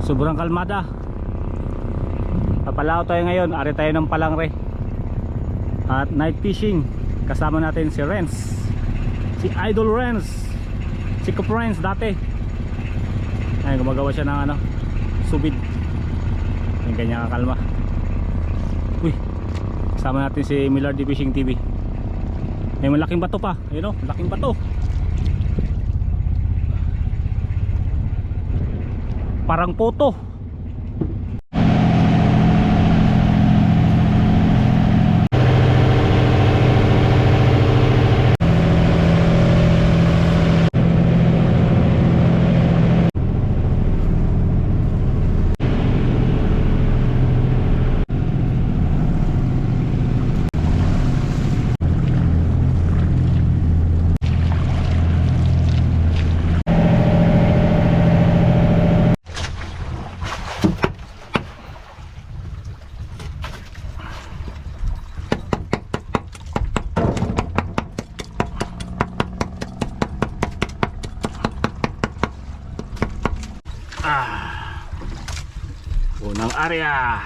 sobrang kalmada. Papalao tayo ngayon, ari tayo ng Palangre at night fishing. Kasama natin si Renz, si Idol Renz, si Kup Renz dati. Ay, gumagawa siya ng ano, subid. Yung kanya kakalma. Uy, kasama natin si Millard Fishing TV. May malaking bato pa, ayun o, malaking bato. Parang poto. Unang area.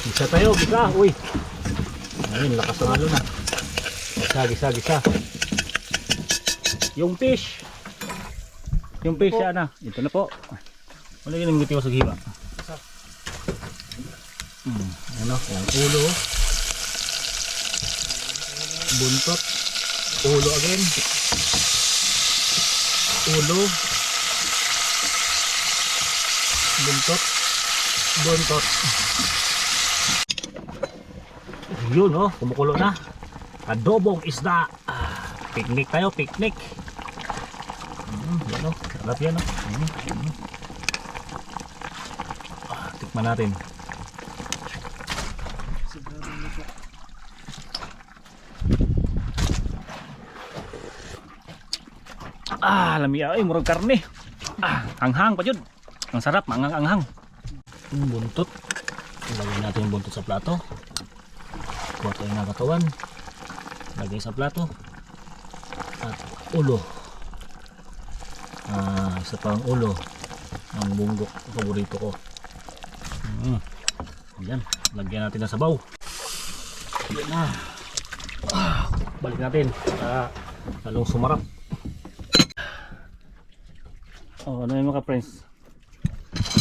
Gisa tayo, gisa. Uy, ayun, lakas ng halo na. Gisa. Yung fish siya na. Ito na po. Wala yung ngiti ko sa hiwa. Ano, yung ulo, buntot, ulo again, ulo, buntot. Yun oh, kumukulo na. Adobong isda. Picnic tayo, picnic. Yan oh, sarap yan oh. Tikman natin. Lamia ay murag karne. Anghang pa jud. Ang sarap, anghang. Buntot. Ilagay natin yung buntot sa plato. Kuha tayo ng katawan. Lagay sa plato. At ulo. Isa pa ang ulo. Ang bunggok, paborito ko. Ayan, lagyan natin ng sabaw. Ayan na. Balik natin para lalong sumarap. Oh, ano yung mga friends?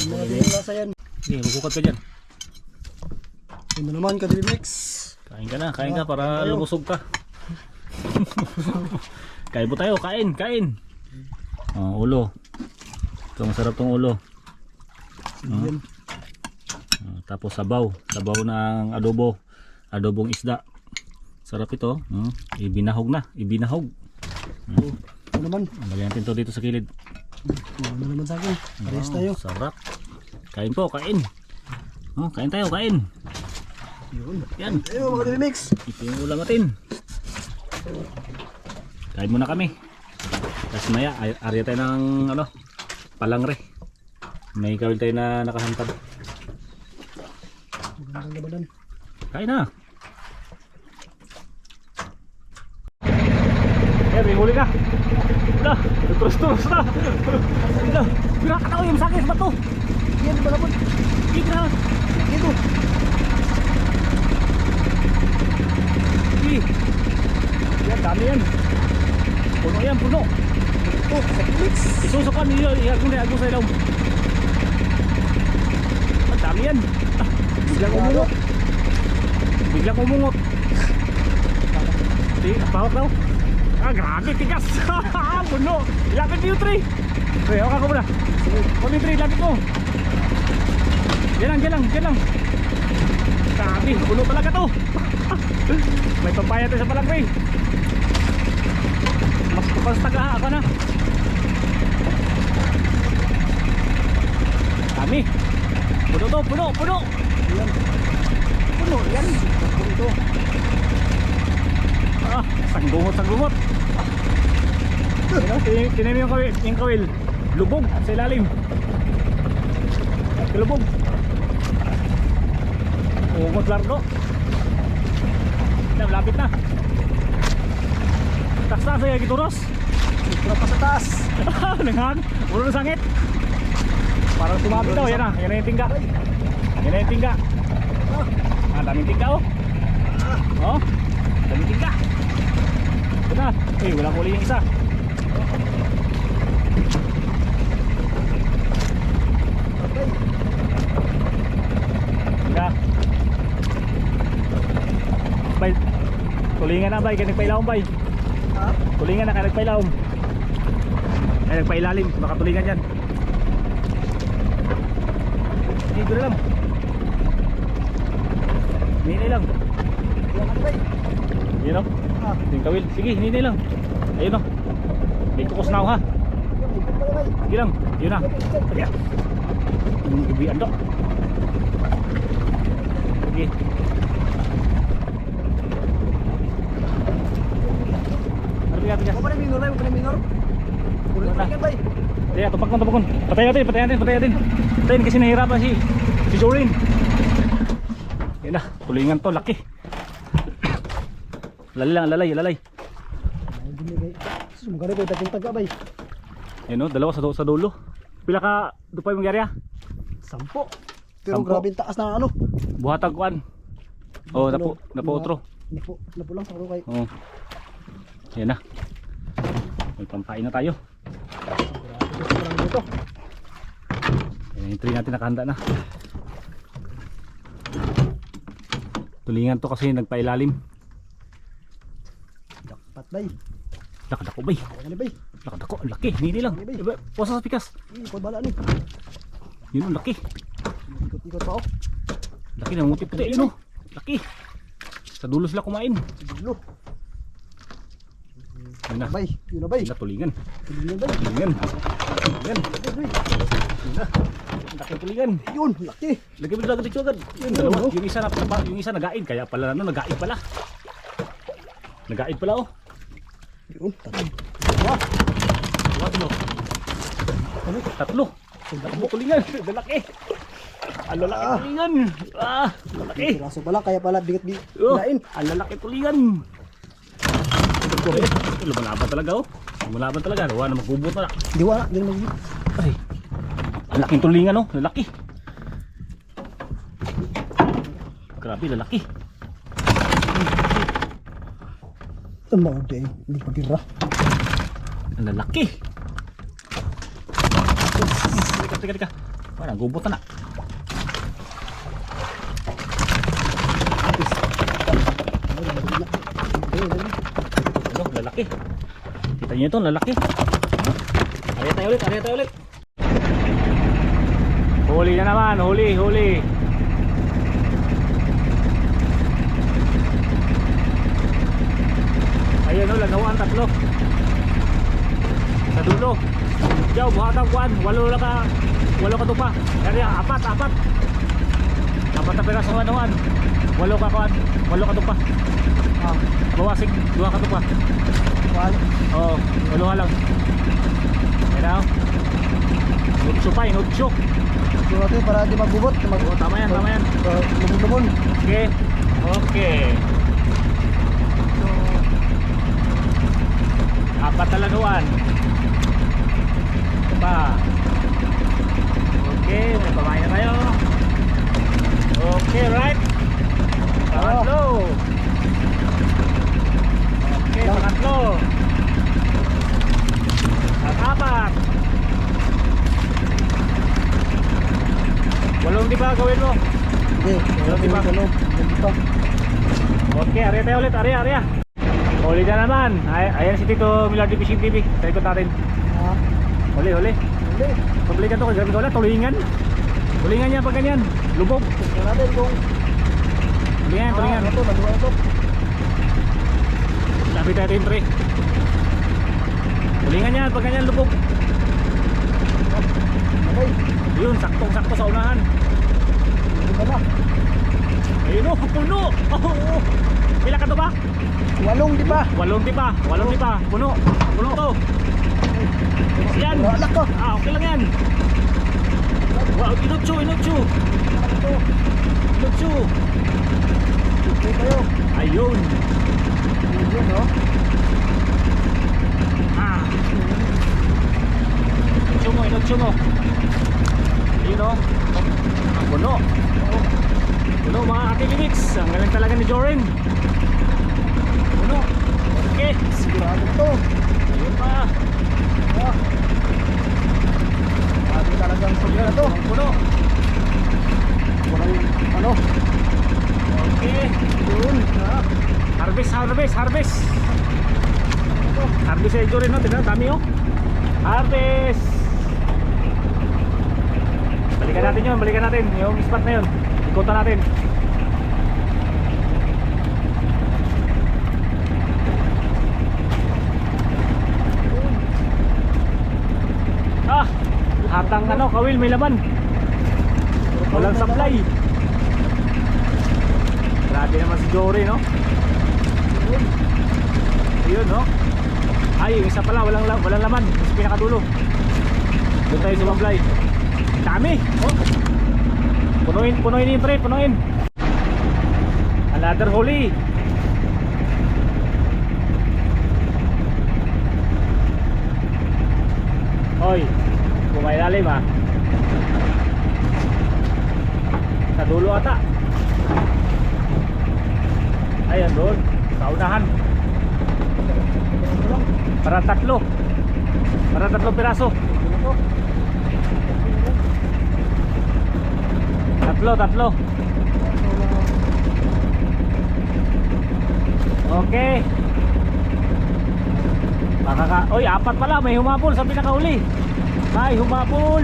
Ano natin yung lasa yan? Sige, magkukat ka dyan. Ano naman ka, Mix? Kain ka na, kain ka para lumusog ka. Kain po tayo, kain. Ulo. Ito, masarap tong ulo. Tapos sabaw ng adobong isda. Sarap ito. Ibinahog. Ano naman? Lagyan natin to dito sa kilid. Ano naman sa akin? Parehas tayo. Sarap. Kain po, kain. Kain tayo, kain. Yun. Yan. Ayun mga Mix. Ito yung ulam natin. Kain muna kami. Tapos maya, area tayo ng Palangre. May kawil tayo na nakahantad. Magandang labanan. Kain na. May huli na. Terus na. Bira ka na yung sakit sa bato. Yan, balabot. Bira. Ito. Yan, dami yan. Puno yan, puno. Oh, Mix. Isusukan niyo, ihagong sa ilaw. Ang dami yan. Biglang umungot. Pahok daw. Grabe, tigas. Puno. Ilapit mo yung tray. Okay, okay ko muna. Huwag yung tray, ilapit mo. Yan lang. Grabe, puno talaga to. May papaya tayo sa Palangre. Mas tagaha ako na. Dami. Puno to, puno. Yan. Puno, yan. Puno. Sanggungot. Tinan mo yung kawil. Lubog sa ilalim. Lubog. Umot largo. Na, malapit na. Taksa saya gitu Ros. Tura pa sa taas. Dengan ulo na sangit. Parang tumabi daw, yan na. Yan na yung tingga. Yan na yung tingga. Ah, daming tingga oh. Oh, daming tingga. Ito na. Eh, walang uli yung isa. Okay. Tingga. Bay, tulingan na bay, kaya nagpailawang bay. Ha? Tulingan na kaya nagpailawang. Kaya nagpailalim, baka tulingan yan. Dito na lang. Hinay lang. Yan ang bay. Yun o. Ha? Yung kawil. Sige, hinay lang. Ayun o. May kukos na ako ha. Yan, ikot pala bay. Sige lang. Yun na. Sige. Yung gabihan do. Sige. Ano bigat bigat? Huwag pa na minor bay, huwag pa na minor. Ulit Wala. pa yan bay. Kaya tupak kon tupak kon. Patayin natin, patayin natin, patayin natin. Patayin kasi nahihirapan si Jorin. Yan na, tulingan to, laki. Lalay lang, lalay, lalay. Ay, binigay. Sus, magkano bay, taga bay. Yan o, dalawa sa dulo. Pila ka dupay mong yari ha? 10. Pero Sampo. grabe ang taas na ano. Buhatag kuan. Oh, napo otro. Napo lang sa kay. Oh. Yan na. May pampain na tayo. Grabe dito. Yan yung tree natin nakahanda na. Tulingan to kasi nagpailalim. Dapat bay. Nakadako bay. Ano bay? Nakadako, ang laki. Hindi lang. Hindi, bay. Diba, pusa sa pikas. Ikot bala ni. Yun ang laki. Ikot pa oh. Laki ng muti puti. Yun o. Laki. Sa dulo sila kumain. Dulo. Yun na. Bay, yun na bay. Yun na, tulingan. Tulingan bay. Tulingan. Tulingan. Bay. Yun na. Laki ng tulingan. Yun, laki. Lagay mo lang dito agad. Yun, dalawa. Yung isa nagain. Kaya pala ano, nagain pala. Nagain pala oh. Yun, tatlo. Wah. Tatlo. Ano? Tatlo. Tatlo tulingan. Lalaki. Ang lalaki tulingan. Ah, lalaki. Piraso pala, kaya pala bigat Oh, lain. ang lalaki tulingan. Lumalaban talaga oh. Lumalaban talaga. Wala na magubot na. Di wala, di na mag Ay. Ang laking tulingan oh. Lalaki. Grabe, lalaki. Tamaw day, hindi pa tira. Ang lalaki. Teka. Parang gubot na. Ano, lalaki. Kita niyo ito, lalaki. Ariya tayo ulit. Huli na naman, huli. Ayun o, lagawan, tatlo. Sa dulo. Diyaw, buhatang kuan. Walo ka tupa. Kaya apat. Apat na piraso ng anuan. Walo ka tupa. Ah, Bawasig, 2 ka tupa. wala. Oo, walo nga lang. Yan na. Nutso pa, nutso. So natin para di magbubot, Oo, tama yan. lubon-lubon. Okay. So, apat na lanuan. Ito pa. Okay, may pamain na tayo. Okay, right? Pangatlo. Okay, pangatlo. At apat. 8 di ba gawin mo? Hindi, Wala, di ba? Hindi pa. Okay, area tayo ulit, area. Huli na naman. Ayan si Tito Milardi Fishing TV. Sa ikot natin. Ah, Huli. hindi. Publikan to, grabe wala, tulingan. Tulingan niya pag ganyan. Lubog. Tingnan natin kung Tulingan. ito, naduwa ito. Sabi tayo yung pre. Tulingan niya pag ganyan, lubog. Okay, Yun, saktong-sakto sa unahan. hindi ka na. Ayun o, puno. Oh. Pila ka to ba? 8 di ba? 8 di pa. Puno to. Yan. Wala ko. Okay lang yan. Wow, inutsu. Okay tayo. Ayun. Yun, no? Ah. Inutso mo. Ayun o. Ang puno. Puno mga katilimiks. Ang galing talaga ni Joren. Puno. Okay. Sigurado to. Ayun pa. Ah. Grabe talagang sobra na to. Ang puno. Wala yung ano. Okay. Yun. Ah. Harvest. Harvest sa Joren no. Tignan, dami o. Harvest. Balikan natin yung spot na yun. Ikutan natin. Ah, hatang ano, kawil may laman. Walang supply. Grabe naman si Jory, no? Ayun, no? Ay, yung isa pala, walang laman. Mas pinakadulo. Doon tayo sumablay. Dami! Oh. Punuin yung tray, punuin. Another huli. Hoy, bumailalim ha. Sa dulo ata. Ayan doon, sa unahan. Para tatlo piraso. Tatlo. Okay. Oy, apat pala, may humabol sa pinakauli. May humabol.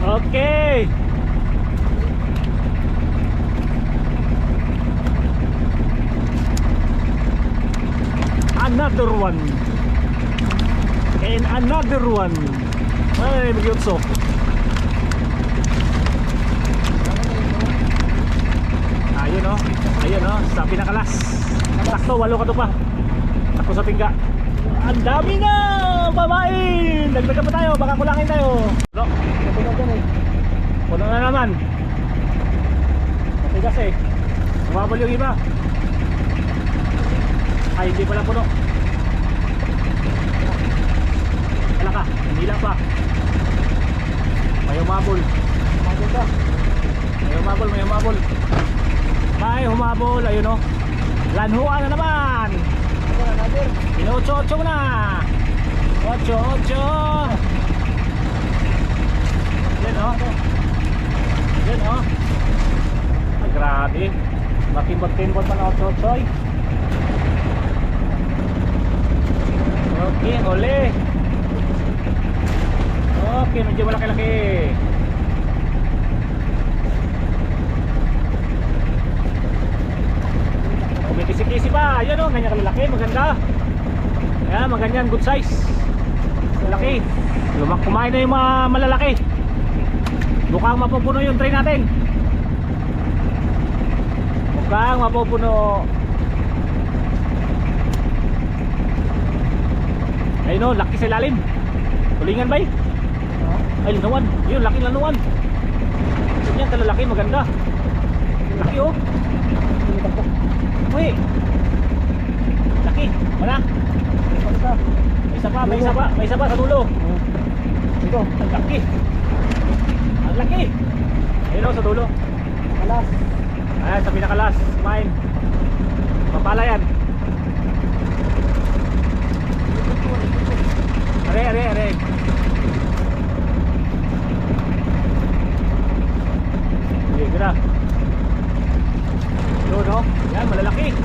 Okay. Another one. And another one. Ay, magyutso. Ayun o, sa pinakalas. Sakto, 8 ka to pa. Sakto sa tingga. Ang dami na! Babain! Dagdagan pa tayo, baka kulangin tayo. No? Puno na naman. Matigas eh. Bumabal yung iba. Ay, hindi pala puno. Wala ka, hindi lang pa. May humabol. May humabol, ayun o. Lanhuan na naman. Ino-8 mo na. 8. Yan o. Ay, grabe. Makimbot-kimbot pa na 8. Okay, huli. Okay, medyo malaki-laki. May kisi-kisi pa. Ayan o, ganyan kalalaki, maganda. Ayan, maganyan, good size. Malaki. Kumain na yung mga malalaki. Mukhang mapupuno yung tray natin. Mukhang mapupuno. Ayun o, laki sa ilalim. Tulingan ba eh? Ay, lanuan. Yun, laki lanuan. Yan, kalalaki, maganda. Laki o. Uy. Laki. Wala. May isa pa sa dulo. Ito. Ang laki. Ayun o, sa dulo. Alas. Ayan, sa pinakalas. Mine. Papala yan. Are. Sige, gila. Yun, no? Yan, malalaki.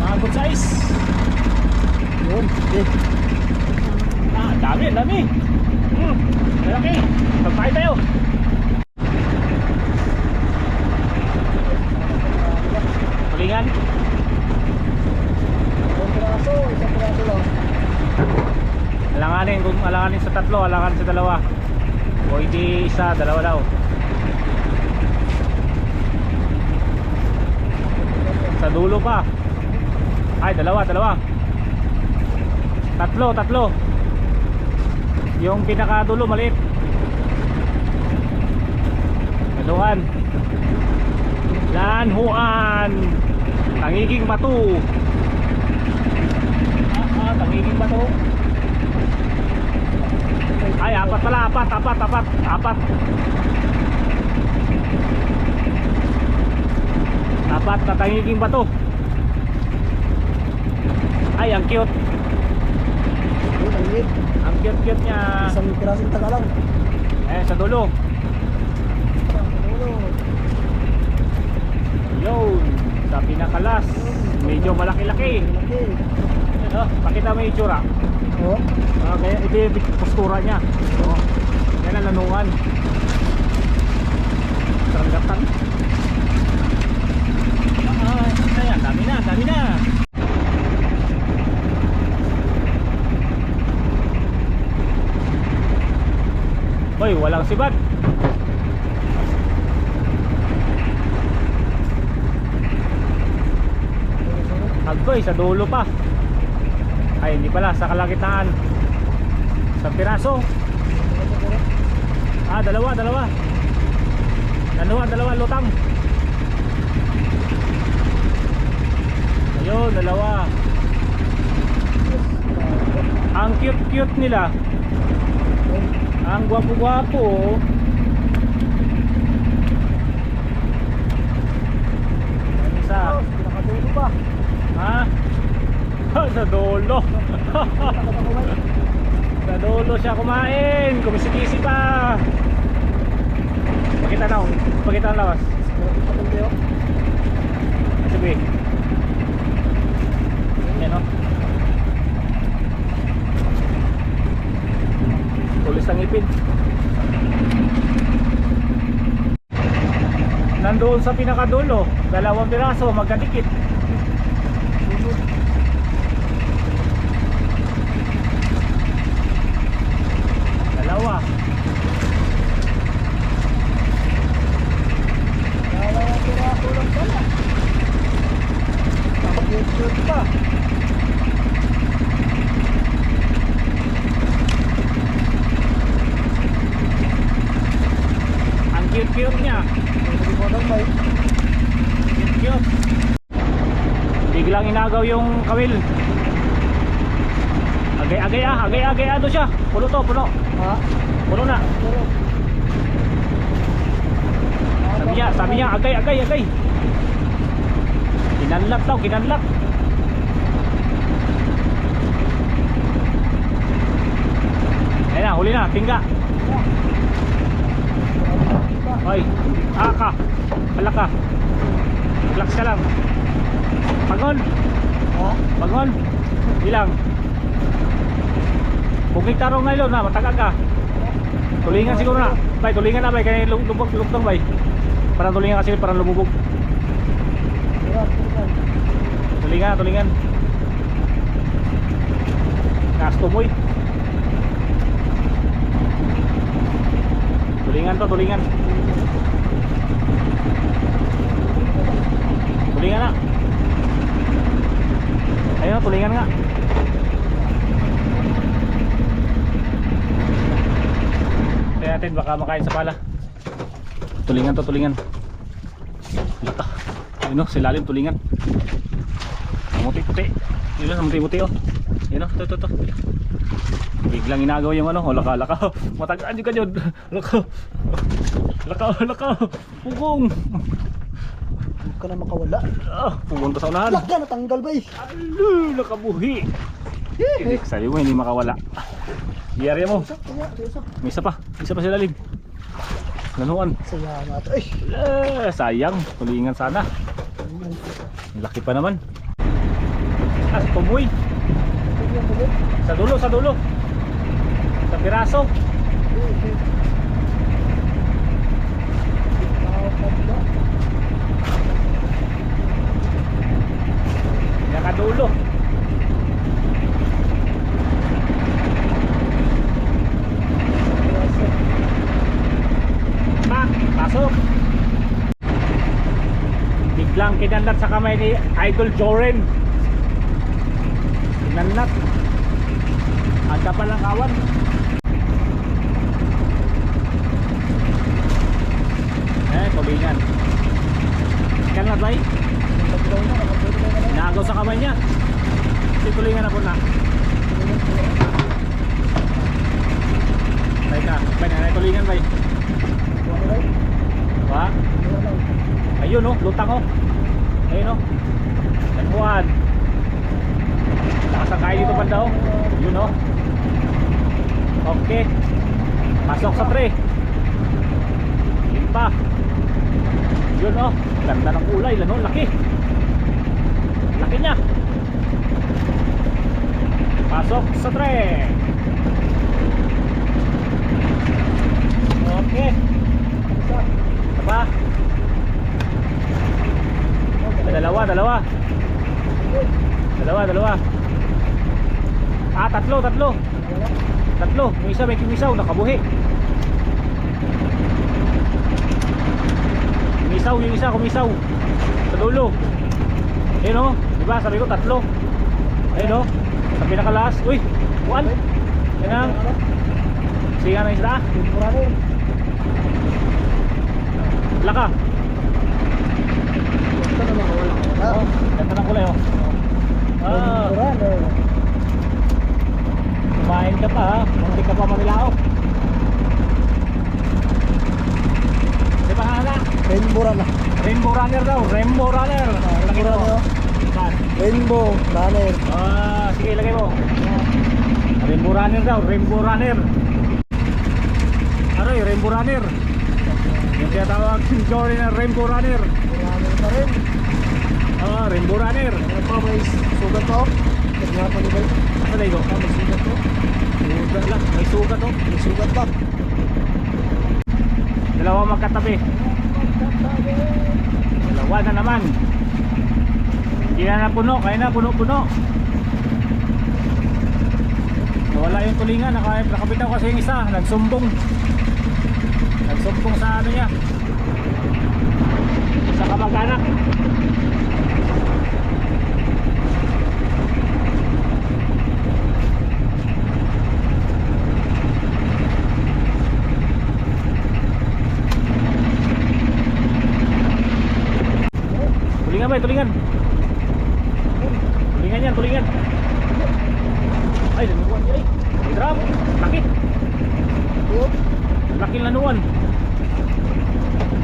Mga good size. Yun. Okay. Ang dami. Malalaki. Pagpain tayo. Tulingan. Isang piraso lang. Alanganin sa 3, alanganin sa 2. O hindi isa, 2 daw. Sa dulo pa. Ay, 2. 3. Yung pinakadulo maliit. Lanuan. Lanhuan. Tangiging Bato. Tangiging Bato. Ay, apat pala, apat. Apat na Tangiging Bato. Ay, ang cute. Ang liit. Ang cute niya. Isang pirasong taga lang. Sa dulo. Yun, sa pinakalas. Medyo malaki-laki. Pakita mo yung itsura. Oo. Kaya ito yung postura niya. Yan ang lanungan. Saranggatan. Ayan, dami na. Hoy, walang sibad. Agkoy, sa dulo pa. Ay, hindi pala, sa kalagitaan. Sa piraso. Dalawa lutang. Ayun, dalawa. Ang cute nila. Ang gwapo-gwapo. Isa. Nakadulo pa. Sa dulo. Sa dulo siya kumain. Kumisikisi pa. Pakita ang lawas. Sabi. Yan o. Tulis ang ipin. Nandoon sa pinakadulo, dalawang piraso magkadikit. Dalawa. Dalawang piraso lang pala. Cute pa. Ang cute niya. Cute. Biglang inagaw yung kawil. Agay ano siya. Puno to, puno. Puno na. Sabi niya, agay. Kinanlat daw. Ayan na, huli na, tingga. Ay, palaka. Relax ka lang. Pagon. Ilang. Bukik tarong na ilo na, matagal ka. Tulingan siguro na. Tulingan na bay, kaya lubog bay. Parang tulingan kasi parang lumubog. Tulingan. Kastumoy. Tulingan. Tulingan na. Ayun, tulingan nga. Kaya natin baka makain sa pala. Tulingan. Lata. Ayun o, silalim tulingan. Muti-puti. Yun o, muti-puti o. Yun o, ito. Biglang inagaw yung ano, laka. Matagaan yung kanyon. Laka. Pugong. Huwag ka na makawala. Pumunta sa unahan. Laka, natanggal ba eh. Nakabuhi. Sa'yo mo, hindi makawala. Giyarya mo. May isa pa sa lalim. Lanuan. Salamat. Sayang, tulingan sana. Laki pa naman. Tumuy. Sa dulo. Sa piraso. Nakadulo. Pasok. Biglang kinanlat sa kamay ni Idol Joren. Kinanlat. Ada palang kawan. Tulingan. Ikan na bay. Nagaw sa kamay niya. Si tulingan na po na. Bay ka. Bay na tulingan bay. Ba? Ayun oh, lutang oh. Ayun oh. Nagbuwan. Nakasakay dito banda oh. Yun oh. Okay. Pasok sa tray. Yun pa. Yun oh. Ganda ng kulay. Lano, laki. Laki niya. Pasok sa tray. Okay. Diba? Dalawa. Ah, tatlo. Yung isa may kumisaw, nakabuhi. Yung isa kumisaw. Sa dulo. Ayun o, diba? Sabi ko tatlo. Ayun o, sa pinakalas. Uy, one. Yan ang siya na isda. Laka. Oh, ganda ng kulay oh. Ah, kumain ka pa ha. Hindi ka pa mamilao. Di ba hala? Rainbow runner. Rainbow runner daw. Rainbow runner. Rainbow runner. Rainbow runner. Ah, sige ilagay mo. Rainbow runner daw. Rainbow runner. Aray, rainbow runner. Yung tinatawag si Jory na rainbow runner. Runner pa rin. Ah, rainbow runner. Ano pa, may sugat to? Kaya pa ni Bay. Ano na ito? May sugat to? Sugat lang. May sugat oh. May sugat pa. Dalawa magkatabi. Dalawa na naman. Hindi na napuno. Kaya na puno-puno. Nawala yung tulingan. Nakapitaw kasi yung isa. Nagsumbong sa ano niya. Sa kamag-anak. Tulingan ba? Tulingan yan, tulingan. Ay, lanuan niya eh. May drop. Laki. Laki lanuan.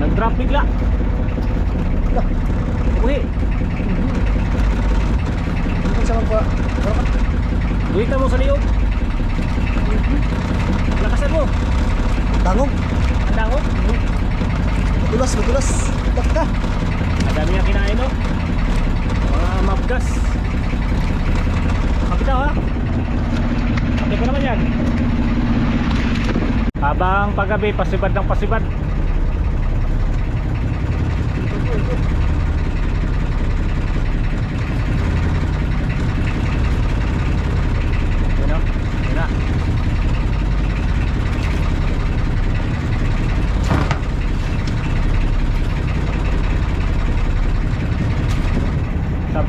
Nag-drop bigla. Uwi. Ano sa magpa? Duwita mo sa liyog. Lakasan mo. Tangog. Ang dangog. Madulas. Taka. Ang dami niya kinain no. Mga mabgas. Kapitaw ha. Kapit ko naman yan. Habang paggabi pasibad ng pasibad. Yun o. Yun na.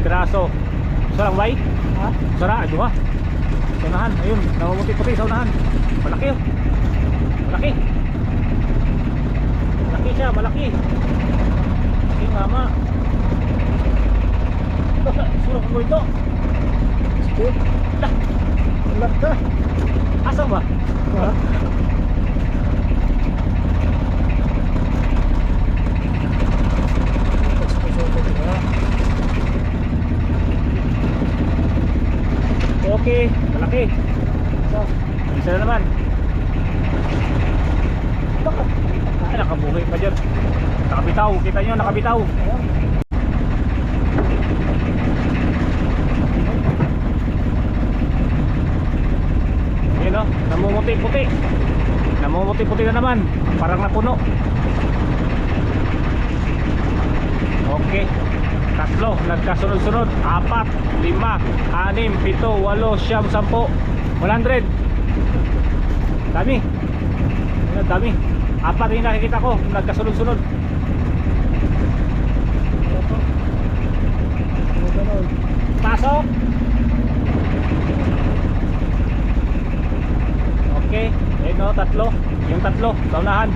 Piraso. Isa lang bay? Ha? Sara, dua. Sa unahan, ayun, namumuti-puti sa unahan. Malaki oh. Malaki. Malaki siya, malaki. Malaki mama. Surok mo ito. Sige. Dah. Ulat ka. Asam ba? Ha? Okay, malaki. Isa na naman. Ay, nakabuhay pa dyan. Nakabitaw, kita nyo, nakabitaw. Yun o, namumuti-puti. Namumuti-puti na naman. Parang napuno. Okay. Tatlo, nagkasunod-sunod. 4, 5, 6, 7, 8, 9, 10, 100. Dami. Dami. 4 yung nakikita ko, nagkasunod-sunod. Pasok. Okay. Ayun o, tatlo. Yung tatlo, sa unahan.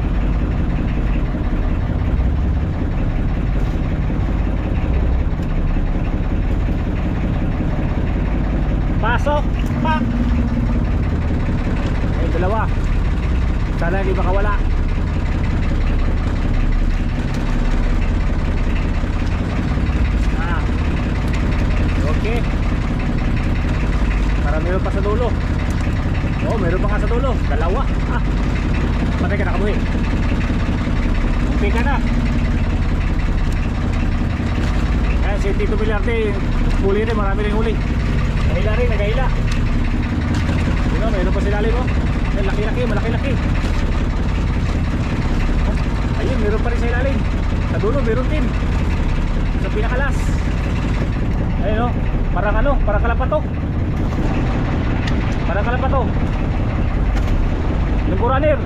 Pasok! Pak! Ay, dalawa. Sana hindi makawala. Ah. Okay. Para meron pa sa dulo. Oh, meron pa nga sa dulo. Dalawa. Ah. Patay ka na, kabuhi. Okay ka na. Ayan, si Tito Vilarte, huli rin, marami rin huli. Nagahila rin, nagahila. Yun, mayroon pa sila mo. Laki-laki, malaki-laki. Ayun, meron pa rin sa ilalim. Sa dulo, meron din. Sa pinakalas. Ayun o, parang ano, parang kalapato. Parang kalapato. Rainbow Runner.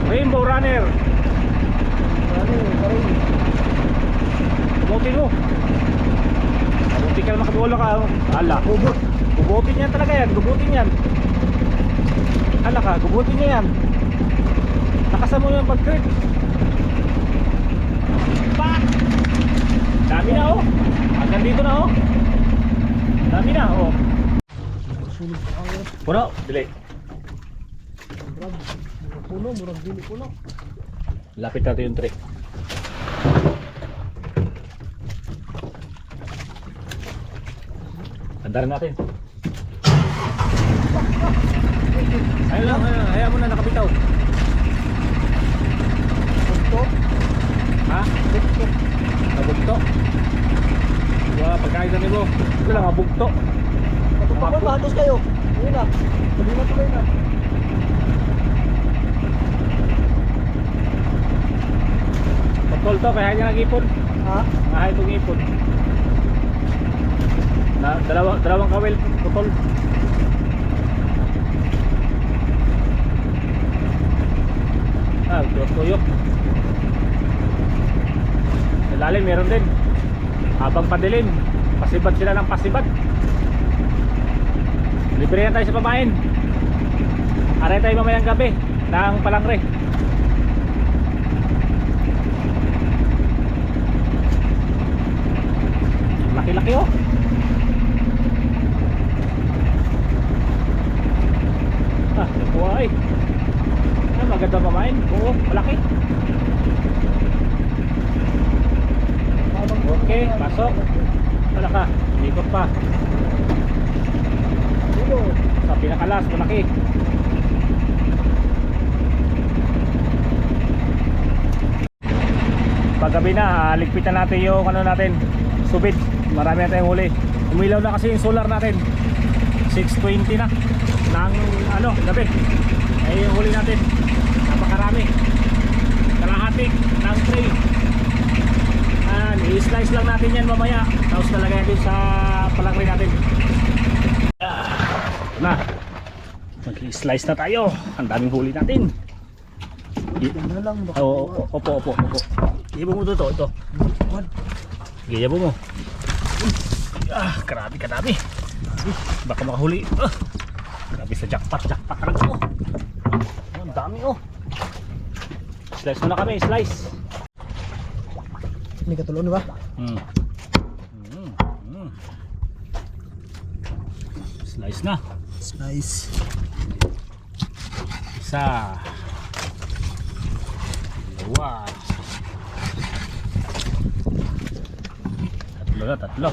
Rainbow Runner. Bubutin mo. Bubutin ka naman, kabulo ka. Ala, gubutin yan talaga yan. Gubutin yan. Ala ka, gubutin niya yan. Nakasan mo yung pag-crit. Pa! Dami na oh. Hanggang dito na oh. Dami na oh. Puno, delay. Puno, murag dili puno. Lapit natin yung tray. Andarin natin. Ayun lang, hayaan mo na nakabitaw. Bugto. Ha? Bugto. Nabugto. Wala, pagkain na nilo. Ito lang, mabugto. Kapag mahatos kayo. Ayun na. Tuloy na, tuloy na. Pagkol to, kaya niya nag-ipon. Ha? Mahay itong ipon. Dalawang kawel, putol. Ah, tuyok-tuyok. Sa lalim meron din. Habang padilim, pasibad sila ng pasibad. Libre yan tayo sa pamain. Aray tayo mamayang gabi ng palangre. Laki-laki oh. Ah, nakuha eh. Ah, maganda pamain. Oo, malaki. Okay, pasok. Wala ka, ikot pa. Dilo. Sa pinakalas, malaki. Paggabi na, ligpitan natin yung ano natin, subid. Marami na tayong huli. Umilaw na kasi yung solar natin. 6:20 na ng ano, gabi. Ay yung huli natin. Napakarami. Kalahati ng tray. I-slice lang natin yan mamaya. Tapos talagay natin sa palangre natin. Na. Mag-slice na tayo. Ang daming huli natin. Ano lang baka. Opo. Iyabo mo to, ito. Iyabo mo. Ah, grabe kadami. Baka makahuli. Grabe sa jackpot talaga oh. Ang dami oh. Slice muna kami, slice. Ini katulon ba? Slice na. Nice. Isa. Dalawa. Tatlo.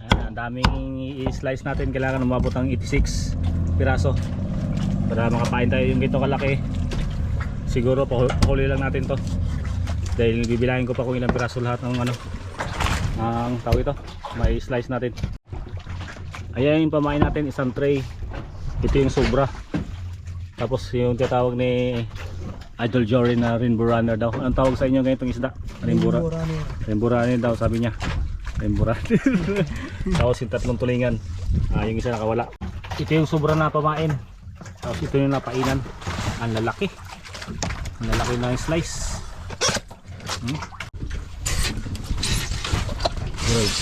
Ayan, ang daming i-slice natin. Kailangan umabot ng 86 piraso para makapain tayo yung gito kalaki. Siguro pakuli lang natin to dahil bibilahin ko pa kung ilang piraso lahat ng ano ang tawag ito, may slice natin. Ayan yung pamain natin, isang tray. Ito yung sobra. Tapos yung tinatawag ni Idol Jory na Rainbow Runner daw. Anong tawag sa inyo ganitong isda? Rainbow Runner daw sabi niya. Rainbow Runner. Tapos yung tatlong tulingan, yung isa nakawala. Ito yung sobra na pamain. Tapos ito yung napainan. Ang lalaki. Ang lalaki na yung slice. Right.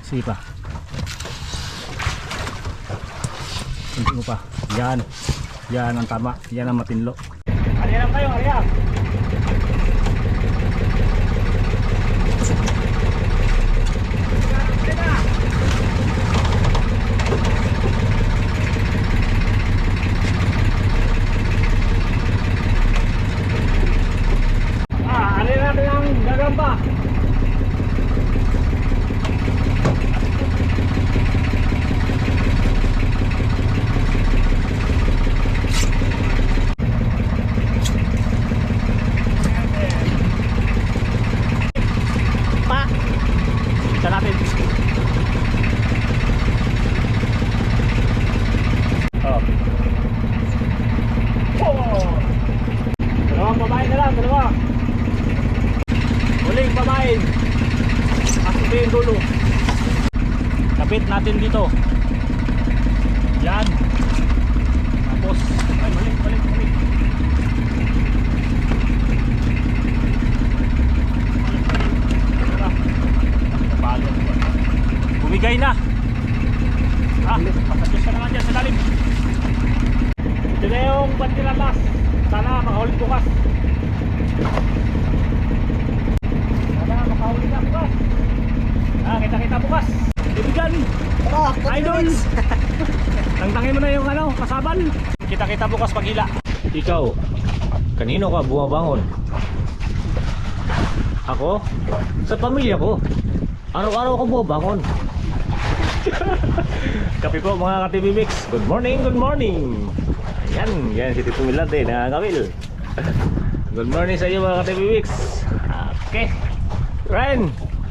Sige pa. Kunti mo pa. Yan. Yan ang tama. Yan ang matinlo. Aliyan kayo, aliyan. Aliyan natin ang gagamba. Pa! Isa natin. Oh. Oh! Dalawang babae na lang, dalawa. Huling babae. At ito yung dulo. Kapit natin dito. Yan. Tapos, ay balik. Bumigay na. Pasadyos ka na nga dyan sa lalim. Ito na yung bandiratas. Sana makahuli bukas. Kita bukas. Ibigan. Idol. Tangtangin mo na yung ano, kasabal. Kita bukas paghila. Ikaw, kanino ka bumabangon? Ako? Sa pamilya ko. Araw-araw ako bumabangon. Kape po mga ka-TV Mix. Good morning, good morning. Yan si Tito Milante, nakakawil. Good morning sa iyo mga ka-TV Mix. Okay. Ren.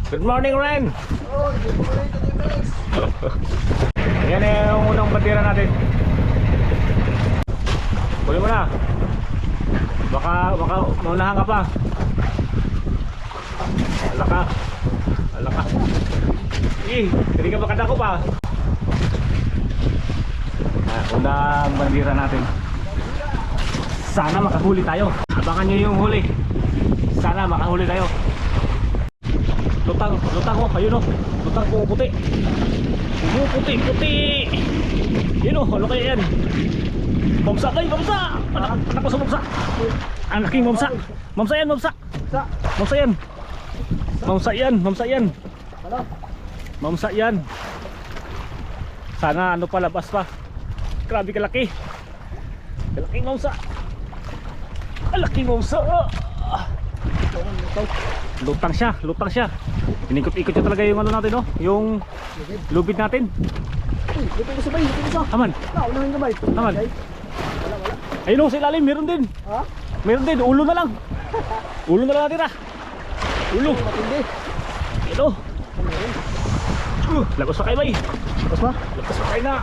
Good morning, Ren. Oh, good morning to the Mix. Yan yung unang bandera natin. Huli mo na. Baka maunahan ka pa. Alaka. Hindi ka makadako pa. Unang bandera natin. Sana makahuli tayo. Abangan nyo yung huli. Sana makahuli tayo. Lutang oh, ayun oh. Lutang pumuputi. Puti. Yun oh, ano kaya yan? Mamsa kayo, mamsa! Anak ko sa mamsa. Anaking mamsa. Mamsa yan. Mamsa yan. Sana ano pa, labas pa. Grabe kalaki. Kalaking mamsa. Alaking mamsa. Lutang siya. Inikot-ikot niya talaga yung ano natin, no? Yung lubid natin. Lupin ko sabay. Aman. Unahin ka ba? Aman. Ayun o, sa ilalim, meron din. Ha? Meron din, ulo na lang. Ulo na lang natin ah. Ulo. Matindi. Ito. Lagos pa kayo, bay. Tapos ba? Lagos pa kayo na.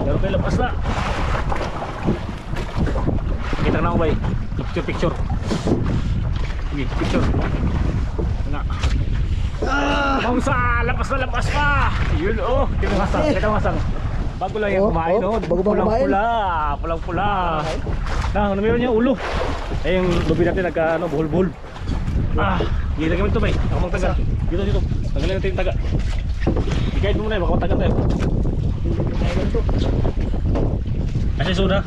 Meron kayo lapas na. Kita na ako, bay. Picture. Sige, picture. Nga. Mamsa, lapas pa. Yun oh, kita masang. Bago lang yung kumain oh. Pulang-pula. Nah, ano meron niya ulo. Eh yung lubi natin nagka ano, buhol-buhol. Gilagay mo ito bay. Ako magtagal. Dito. Tanggalin natin yung taga. I-guide mo muna baka matagal tayo. Kasi sudah.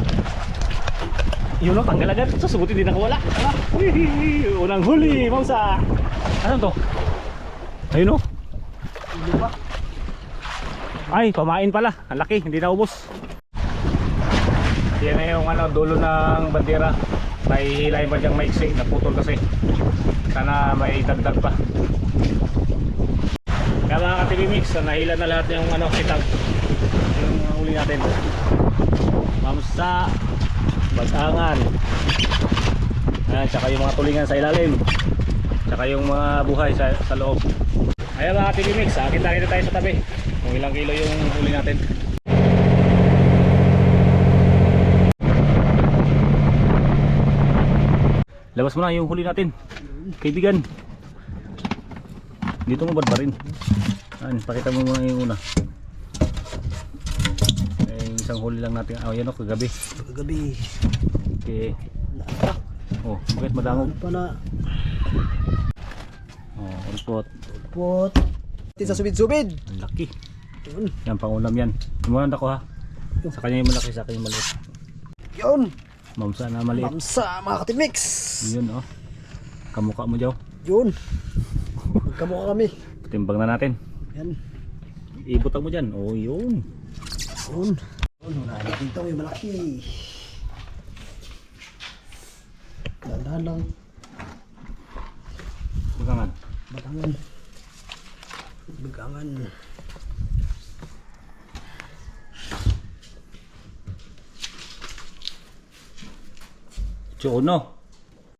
Yun o, tanggal agad. Susubutin din nakawala. Unang huli, mamsa. Ano to? Ayun o. Ay, pamain pala. Ang laki, hindi na ubos. Yan na yung ano, dulo ng bandera. Nahihilayin pa diyang maiksi. Naputol kasi. Sana may dagdag pa. Kaya mga ka-TV Mix, nahila na lahat yung ano, kitag. Yung huli natin. Mamsa. Bagangan. Tsaka yung mga tulingan sa ilalim. Tsaka yung mga buhay sa loob. Ayan mga TV Mix, kita tayo sa tabi kung ilang kilo yung huli natin. Labas mo na yung huli natin, kaibigan. Dito mo barbarin. Pakita mo muna yung una. Isang huli lang natin. Yan o, kagabi. Okay. Oh, bakit madangog? Pala. Ulpot. Sa subid-subid. Ang laki. Yan, pangulam yan. Imunan ako ha. Sa kanya yung malaki, sa akin yung maliit. Yun. Mamsa na maliit. Mamsa mga katimix. Yun oh. Kamukha mo Jow. Yun. Magkamukha kami. Timbang na natin. Yan. Ibutang mo dyan. Oh yun. Yun. Yun. Wala dito yung malaki. Dahan-dahan lang. Bukangan. Bagangan. Bagangan. Chono.